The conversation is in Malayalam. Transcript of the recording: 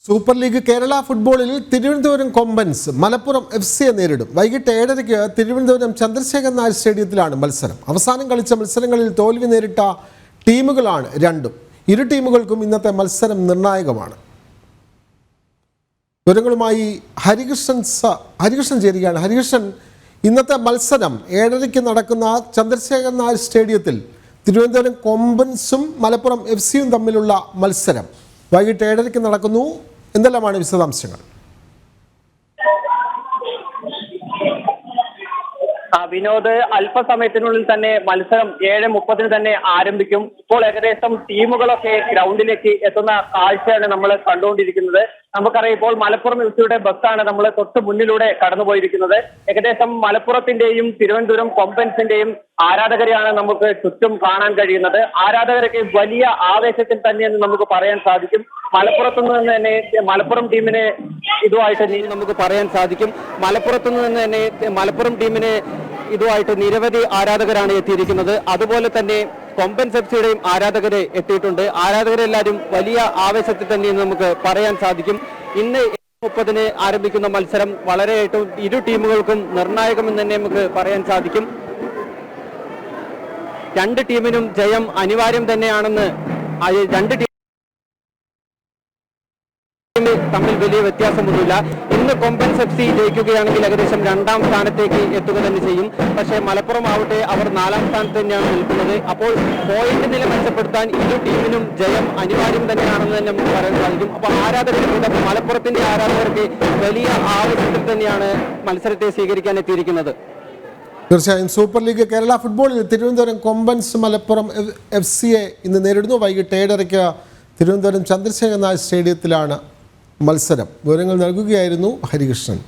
സൂപ്പർ ലീഗ് കേരള ഫുട്ബോളിൽ തിരുവനന്തപുരം കൊമ്പൻസ് മലപ്പുറം എഫ്സിയെ നേരിടും. വൈകിട്ട് 7:30 തിരുവനന്തപുരം ചന്ദ്രശേഖർ നായർ സ്റ്റേഡിയത്തിലാണ് മത്സരം. അവസാനം കളിച്ച മത്സരങ്ങളിൽ തോൽവി നേരിട്ട ടീമുകളാണ് രണ്ടും. ഇരു ടീമുകൾക്കും ഇന്നത്തെ മത്സരം നിർണായകമാണ്. വിവരങ്ങളുമായി ഹരികൃഷ്ണൻ ചേരുകയാണ്. ഹരികൃഷ്ണൻ, ഇന്നത്തെ മത്സരം 7:30 നടക്കുന്ന ചന്ദ്രശേഖർ നായർ സ്റ്റേഡിയത്തിൽ തിരുവനന്തപുരം കൊമ്പൻസും മലപ്പുറം എഫ്സിയും തമ്മിലുള്ള മത്സരം വൈകിട്ട് 7:30 നടക്കുന്നു. എന്തെല്ലാമാണ് വിശദാംശങ്ങൾ? വിനോദ്, അല്പസമയത്തിനുള്ളിൽ തന്നെ മത്സരം 7:30 തന്നെ ആരംഭിക്കും. ഇപ്പോൾ ഏകദേശം ടീമുകളൊക്കെ ഗ്രൗണ്ടിലേക്ക് എത്തുന്ന കാഴ്ചയാണ് നമ്മൾ കണ്ടുകൊണ്ടിരിക്കുന്നത്. നമുക്കറിയാം, ഇപ്പോൾ മലപ്പുറം എഫ്സിയുടെ ബസ്സാണ് നമ്മൾ തൊട്ട് മുന്നിലൂടെ കടന്നുപോയിരിക്കുന്നത്. ഏകദേശം മലപ്പുറത്തിന്റെയും തിരുവനന്തപുരം കൊമ്പൻസിന്റെയും ആരാധകരെയാണ് നമുക്ക് ചുറ്റും കാണാൻ കഴിയുന്നത്. ആരാധകരൊക്കെ വലിയ ആവേശത്തിൽ തന്നെയെന്ന് നമുക്ക് പറയാൻ സാധിക്കും. മലപ്പുറത്തുനിന്ന് തന്നെ മലപ്പുറം ടീമിനെ നമുക്ക് പറയാൻ സാധിക്കും. മലപ്പുറത്തുനിന്ന് തന്നെ മലപ്പുറം ടീമിനെ ഇതുമായിട്ട് നിരവധി ആരാധകരാണ് എത്തിയിരിക്കുന്നത്. അതുപോലെ തന്നെ കൊമ്പൻസ് എഫ്സിയുടെയും ആരാധകരെ എത്തിയിട്ടുണ്ട്. ആരാധകരെല്ലാവരും വലിയ ആവേശത്തിൽ തന്നെ നമുക്ക് പറയാൻ സാധിക്കും. ഇന്ന് 7:30 ആരംഭിക്കുന്ന മത്സരം വളരെയായിട്ടും ഇരു ടീമുകൾക്കും നിർണായകമെന്ന് തന്നെ നമുക്ക് പറയാൻ സാധിക്കും. രണ്ട് ടീമിനും ജയം അനിവാര്യം തന്നെയാണെന്ന് രണ്ട് ടീം തമ്മിൽ വലിയ വ്യത്യാസമൊന്നുമില്ല. ഇന്ന് കൊമ്പൻസ് എഫ്സി ജയിക്കുകയാണെങ്കിൽ ഏകദേശം 2ാം സ്ഥാനത്തേക്ക് എത്തുക തന്നെ ചെയ്യും. പക്ഷേ മലപ്പുറം ആവട്ടെ, അവർ 4ാം സ്ഥാനത്ത് തന്നെയാണ് നിൽക്കുന്നത്. അപ്പോൾ പോയിന്റ് നില മെച്ചപ്പെടുത്താൻ ഇരു ടീമിനും ജയം അനിവാര്യം തന്നെയാണെന്ന് തന്നെ നമുക്ക് പറയാൻ സാധിക്കും. അപ്പോൾ ആരാധകർക്ക്, മലപ്പുറത്തിന്റെ ആരാധകർക്ക് വലിയ ആവശ്യത്തിൽ തന്നെയാണ് മത്സരത്തെ സ്വീകരിക്കാൻ എത്തിയിരിക്കുന്നത്. തീർച്ചയായും സൂപ്പർ ലീഗ് കേരള ഫുട്ബോളിൽ തിരുവനന്തപുരം കൊമ്പൻസ് മലപ്പുറം എഫ്സിയെ ഇന്ന് നേരിടുന്നു. വൈകിട്ട് 7:30 തിരുവനന്തപുരം ചന്ദ്രശേഖർ നായർ സ്റ്റേഡിയത്തിലാണ് മത്സരം. വിവരങ്ങൾ നൽകുകയായിരുന്നു ഹരികൃഷ്ണൻ.